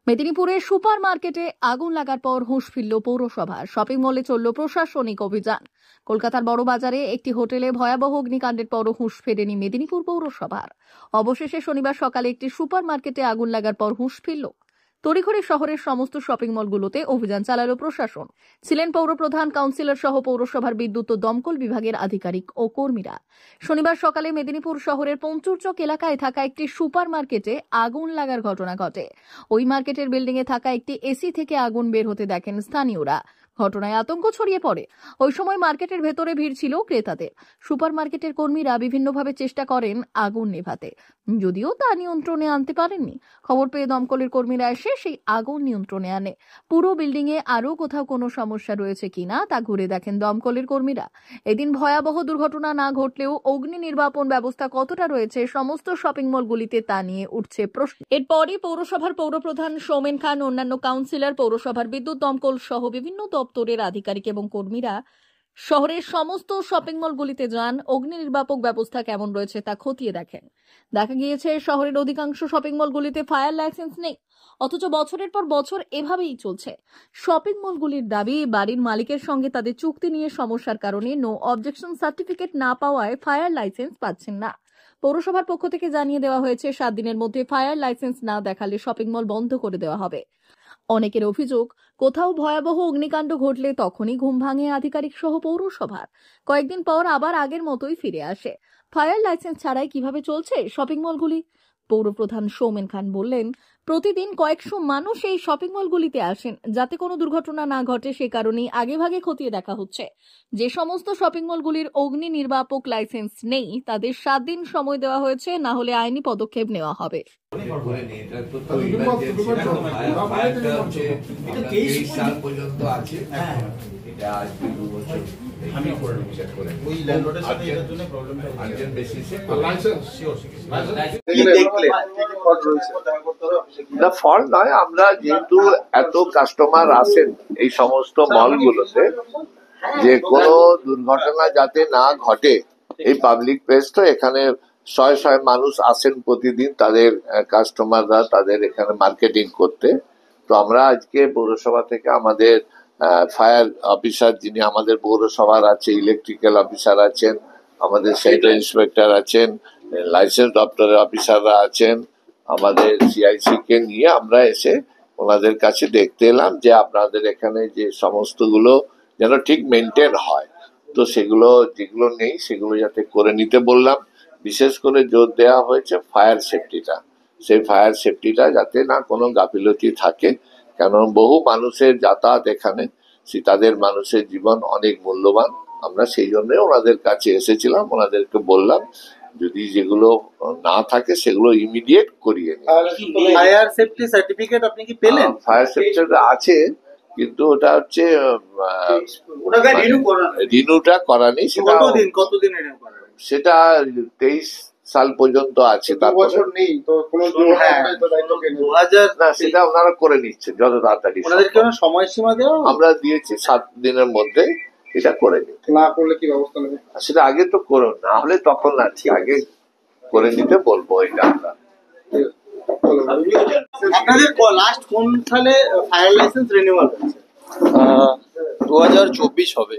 মেদিনীপুরের সুপার মার্কেটে আগুন লাগার পর হুঁশ ফিরল পৌরসভার। শপিং মলে চলল প্রশাসনিক অভিযান। কলকাতার বড় বাজারে একটি হোটেলে ভয়াবহ অগ্নিকাণ্ডের পরও হুঁশ ফেরেনি মেদিনীপুর পৌরসভার। অবশেষে শনিবার সকালে একটি সুপার মার্কেটে আগুন লাগার পর হুঁশ ফিরল। তড়িঘড়ি শহরের সমস্ত শপিং মলগুলোতে অভিযান চালালো প্রশাসন। ছিলেন পৌরপ্রধান, কাউন্সিলর সহ পৌরসভার বিদ্যুৎ ও দমকল বিভাগের আধিকারিক ও কর্মীরা। শনিবার সকালে মেদিনীপুর শহরের পঞ্চুরচক এলাকায় থাকা একটি সুপার মার্কেটে আগুন লাগার ঘটনা ঘটে। ওই মার্কেটের বিল্ডিং এ থাকা একটি এসি থেকে আগুন বের হতে দেখেন স্থানীয়রা। ঘটনায় আতঙ্ক ছড়িয়ে পড়ে। ওই সময় মার্কেটের ভেতরে ভিড় ছিল ক্রেতাদের। সুপার মার্কেটের কর্মীরা বিভিন্নভাবে চেষ্টা করেন আগুন নেভাতে, যদিও তা নিয়ন্ত্রণে আনতে পারেননি। খবর পেয়ে দমকলের কর্মীরা এসে সেই আগুন নিয়ন্ত্রণে আনে। পুরো বিল্ডিং এ আরো কোথাও কোনো সমস্যা রয়েছে কিনা তা ঘুরে দেখেন দমকলের কর্মীরা। এদিন ভয়াবহ দুর্ঘটনা না ঘটলেও অগ্নি নির্বাপন ব্যবস্থা কতটা রয়েছে সমস্ত শপিং মলগুলিতে তা নিয়ে উঠছে প্রশ্ন। এরপরই পৌরসভার পৌরপ্রধান সৌমেন খান, অন্যান্য কাউন্সিলর, পৌরসভার বিদ্যুৎ দমকল সহ বিভিন্ন দপ্তরের আধিকারিক এবং কর্মীরা শহরের সমস্ত শপিং মলগুলিতে যান। অগ্নি নির্বাপক ব্যবস্থা কেমন রয়েছে তা খতিয়ে দেখেন। দেখা গিয়েছে শহরের অধিকাংশ শপিং মলগুলিতে ফায়ার লাইসেন্স নেই, অথচ বছরের পর বছর এভাবেই চলছে। শপিং মলগুলির দাবি, বাড়ির মালিকের সঙ্গে তাদের চুক্তি নিয়ে সমস্যার কারণে নো অবজেকশন সার্টিফিকেট না পাওয়ায় ফায়ার লাইসেন্স পাচ্ছেন না। পৌরসভার পক্ষ থেকে জানিয়ে দেওয়া হয়েছে 7 দিনের মধ্যে ফায়ার লাইসেন্স না দেখালে শপিং মল বন্ধ করে দেওয়া হবে। অনেকের অভিযোগ, কোথাও ভয়াবহ অগ্নিকাণ্ড ঘটলে তখনই ঘুম ভাঙে আধিকারিক সহ পৌরসভার। কয়েকদিন পর আবার আগের মতোই ফিরে আসে। ফায়ার লাইসেন্স ছাড়াই কিভাবে চলছে শপিং মলগুলি? পৌরপ্রধান সৌমেন খান বললেন, প্রতিদিন কয়েকশো মানুষ এই শপিং মলগুলিতে আসেন। যাতে কোনো দুর্ঘটনা না ঘটে সে কারণেই আগেভাগে খতিয়ে দেখা হচ্ছে। যে সমস্ত শপিং মলগুলির অগ্নি নির্বাপক লাইসেন্স নেই তাদের 7 দিন সময় দেওয়া হয়েছে, না হলে আইনি পদক্ষেপ নেওয়া হবে। ফল্ট নয়, আমরা যেহেতু এত কাস্টমার আসেন এই সমস্ত মলগুলোতে, যে কোনো দুর্ঘটনা যাতে না ঘটে, এই পাবলিক প্লেস তো, এখানে শয়ে শয়ে মানুষ আসেন প্রতিদিন, তাদের কাস্টমাররা তাদের এখানে মার্কেটিং করতে। তো আমরা আজকে পৌরসভা থেকে আমাদের ফায়ার অফিসার, যিনি আমাদের পৌরসভার আছে, ইলেকট্রিক্যাল অফিসার আছেন, আমাদের সেক্টর ইন্সপেক্টর আছেন, লাইসেন্স দপ্তরের অফিসাররা আছেন, আমাদের সিআইসি কে নিয়ে আমরা এসে ওনাদের কাছে দেখতে এলাম যে আপনাদের এখানে যে সমস্তগুলো যেন ঠিক মেনটেন হয়। তো সেগুলো যেগুলো নেই সেগুলো যাতে করে নিতে বললাম। বিশেষ করে জোর দেওয়া হয়েছে ফায়ার সেফটিটা, সেই ফায়ার সেফটিটা যাতে না কোনো গাফিলতি থাকে, কেন বহু মানুষের যাতায়াত এখানে, তাদের মানুষের জীবন অনেক মূল্যবান। আমরা সেই জন্য ওনাদের কাছে এসেছিলাম, ওনাদেরকে বললাম যদি যেগুলো না থাকে সেগুলো ইমিডিয়েট করিয়ে নিন। ফায়ার সেফটি সার্টিফিকেট আপনি কি পেলেন? ফায়ার সেফটি আছে, কিন্তু ওটা হচ্ছে রিনিউটা করা নেই। কতদিন সেটা 23 সাল পর্যন্ত আছে, তারপর নেই তো না, সেটা ওনারা করে নিচ্ছে যত তাড়াতাড়ি। সময়সীমা দেওয়া আমরা দিয়েছি 7 দিনের মধ্যে এটা করে নিতে। না করলে কি ব্যবস্থা নেবে? সেটা আগে তো করো, না হলে তখন আছি, আগে করে নিতে বলবো এটা আমরা। আপনাদের লাস্ট কোন সালে ফায়ার লাইসেন্স রিনিউয়াল হয়েছে? 2024 হবে।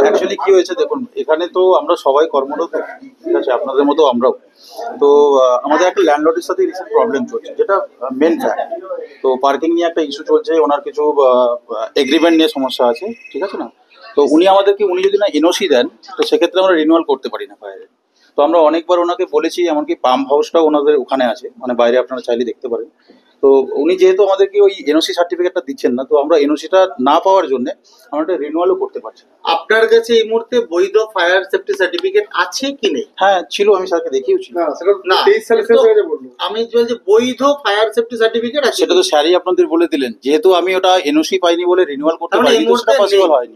অ্যাকচুয়ালি কি হয়েছে দেখুন, এখানে তো আমরা সবাই কর্মরত, ঠিক আছে, আপনাদের মতো আমরাও। তো আমাদের একটা ল্যান্ডলর্ডের সাথে রিসেন্ট প্রবলেম চলছে, যেটা মেন ফ্যাক্ট। তো পার্কিং নিয়ে একটা ইস্যু চলছে, ওনার কিছু এগ্রিমেন্ট নিয়ে সমস্যা আছে, ঠিক আছে না? তো উনি যদি না এনওসি দেন, তো সেক্ষেত্রে আমরা রিনিউয়াল করতে পারি না ফায়ারে। তো আমরা অনেকবার ওনাকে বলেছি, এমনকি পাম্প হাউসটাও ওনাদের ওখানে আছে, মানে বাইরে আপনারা চাইলে দেখতে পারেন। তো উনি যেহেতু আমাদেরকে ওই এনওসি সার্টিফিকেটটা দিচ্ছেন না, তো আমরা এনওসিটা না পাওয়ার জন্য আমরা এটা রিনিউয়ালও করতে পারছি না। আপনার কাছে এই মুহূর্তে বৈধ ফায়ার সেফটি সার্টিফিকেট আছে কি নেই? হ্যাঁ ছিল, আমি স্যারকে দেখিয়েছি। আমি বলছি বৈধ ফায়ার সেফটি সার্টিফিকেট আছে, সেটা তো স্যারই আপনাদের বলে দিলেন। যেহেতু আমি ওটা এনওসি পাইনি বলে রিনিউয়াল করতে পারিনি, তো সেটা পসিবল হয়নি।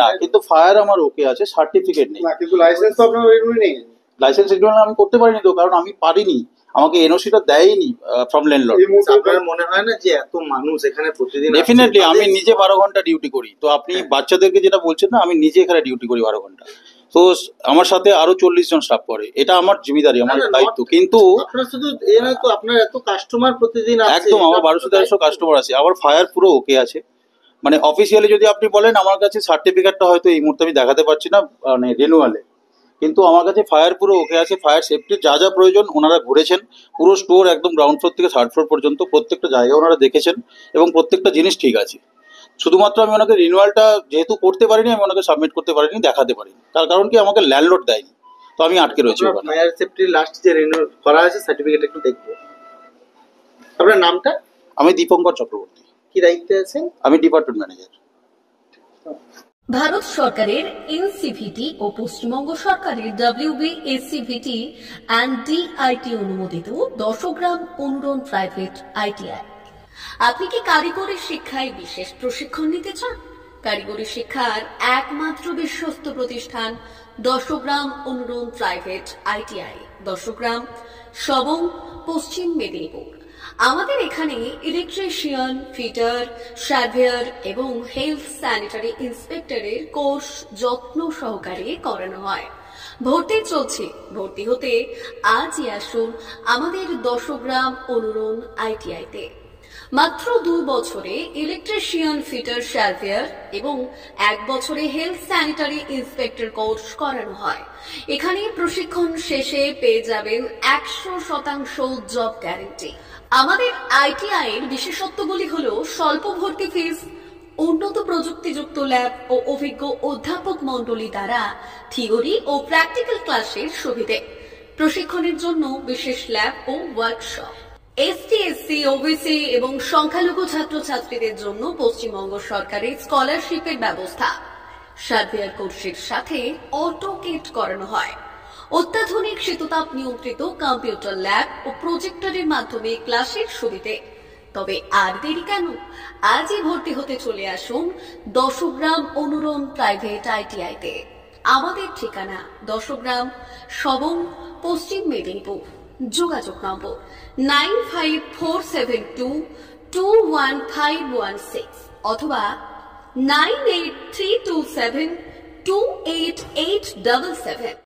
না, কিন্তু ফায়ার আমার ওকে আছে, সার্টিফিকেট নেই। কিন্তু লাইসেন্স তো আপনার নেই। লাইসেন্স রিনিউয়াল আমি করতে পারিনি তো, কারণ আমি পারিনি, আমাকে এনওসিটা দেয়নি ফ্রম ল্যান্ডলর্ড। আপনার মনে হয় না যে এত মানুষ এখানে প্রতিদিন? ডেফিনেটলি, আমি নিজে 12 ঘন্টা ডিউটি করি। তো আপনি বাচ্চাদেরকে যেটা বলছেন না, আমি নিজে এখানে ডিউটি করি 12 ঘন্টা। তো আমার সাথে আরো 40 জন স্টাফ করে, এটা আমার জিম্মেদারি, আমার দায়িত্ব। কিন্তু আপনার শুধু এ নয় তো, আপনার এত কাস্টমার প্রতিদিন আসে। একদম আমার 1200-1300 কাস্টমার আছে, আমার ফায়ার পুরো ওকে আছে। মানে অফিসিয়ালি যদি আপনি বলেন, আমার কাছে সার্টিফিকেটটা হয়তো এই মুহূর্তে আমি দেখাতে পারছি না মানে রিনিউয়ালে, কিন্তু আমার কাছে ফায়ার পুরো ওকে আছে। ফায়ার সেফটির যা যা প্রয়োজন ওনারা ঘুরেছেন, পুরো স্টোর একদম গ্রাউন্ড ফ্লোর থেকে 3rd ফ্লোর পর্যন্ত প্রত্যেকটা জায়গা ওনারা দেখেছেন এবং প্রত্যেকটা জিনিস ঠিক আছে। শুধুমাত্র আমি ওনাকে রিনিউয়ালটা যেহেতু করতে পারিনি, আমি ওনাকে সাবমিট করতে পারিনি, দেখাতে পারিনি, তার কারণ কি আমাকে ল্যান্ডলর্ড দেয়নি, তো আমি আটকে রয়েছি ওখানে। ফায়ার সেফটি লাস্ট যে রিনিউ করা আছে সার্টিফিকেট একটু দেখবো। আপনার নামটা? আমি দীপঙ্কর চক্রবর্তী, কি দায়িত্বে আছেন? আমি ডিপার্টমেন্ট ম্যানেজার। ভারত সরকারের এনসিভিটি ও পশ্চিমবঙ্গ সরকারের WBSCVT অ্যান্ড DIT অনুমোদিত 10 গ্রাম অনুরণ প্রাইভেট ITI। আপনি কি কারিগরি শিক্ষায় বিশেষ প্রশিক্ষণ নিতে চান? কারিগরি শিক্ষার একমাত্র বিশ্বস্ত প্রতিষ্ঠান 10 গ্রাম অনুরণ প্রাইভেট ITI, 10 গ্রাম, সবং, পশ্চিম মেদিনীপুর। আমাদের এখানে ইলেকট্রিশিয়ান, ফিটার, সার্ভেয়ার এবং হেলথ স্যানিটারি ইন্সপেক্টরের কোর্স যত্ন সহকারে করানো হয়। ভর্তি চলছে। ভর্তি হতে আজই আসুন আমাদের 10 গ্রাম অনুরণ ITI-তে। মাত্র 2 বছরে ইলেকট্রিশিয়ান, ফিটার, সার্ভেয়ার এবং 1 বছরে হেলথ স্যানিটারি ইন্সপেক্টর কোর্স করানো হয়। এখানে প্রশিক্ষণ শেষে পেয়ে যাবেন 100% জব গ্যারান্টি। আমাদের ITI এর বিশেষত্বগুলি হলো স্বল্প ভর্তি ফিস, উন্নত প্রযুক্তিযুক্ত ল্যাব ও অভিজ্ঞ অধ্যাপক মণ্ডলী দ্বারা থিওরি ও প্র্যাকটিক্যাল ক্লাসের সুবিধে, প্রশিক্ষণের জন্য বিশেষ ল্যাব ও ওয়ার্কশপ, ST, SC, OBC এবং সংখ্যালঘু ছাত্রছাত্রীদের জন্য পশ্চিমবঙ্গ সরকারের স্কলারশিপের ব্যবস্থা। সার্ভেয়ার কোর্সের সাথে অটোকেট করানো হয়। অত্যাধুনিক শীততাপ নিয়ন্ত্রিত কম্পিউটার ল্যাব ও প্রজেক্টরের মাধ্যমে ক্লাসের সুবিধে। তবে আর দেরি কেন? আজই ভর্তি হতে চলে আসুন 10 গ্রাম অনুরণ প্রাইভেট ITI-তে। আমাদের ঠিকানা 10 গ্রাম, সবং, পশ্চিম মেদিনীপুর। যোগাযোগ নম্বর 9547221516 অথবা 9832728877।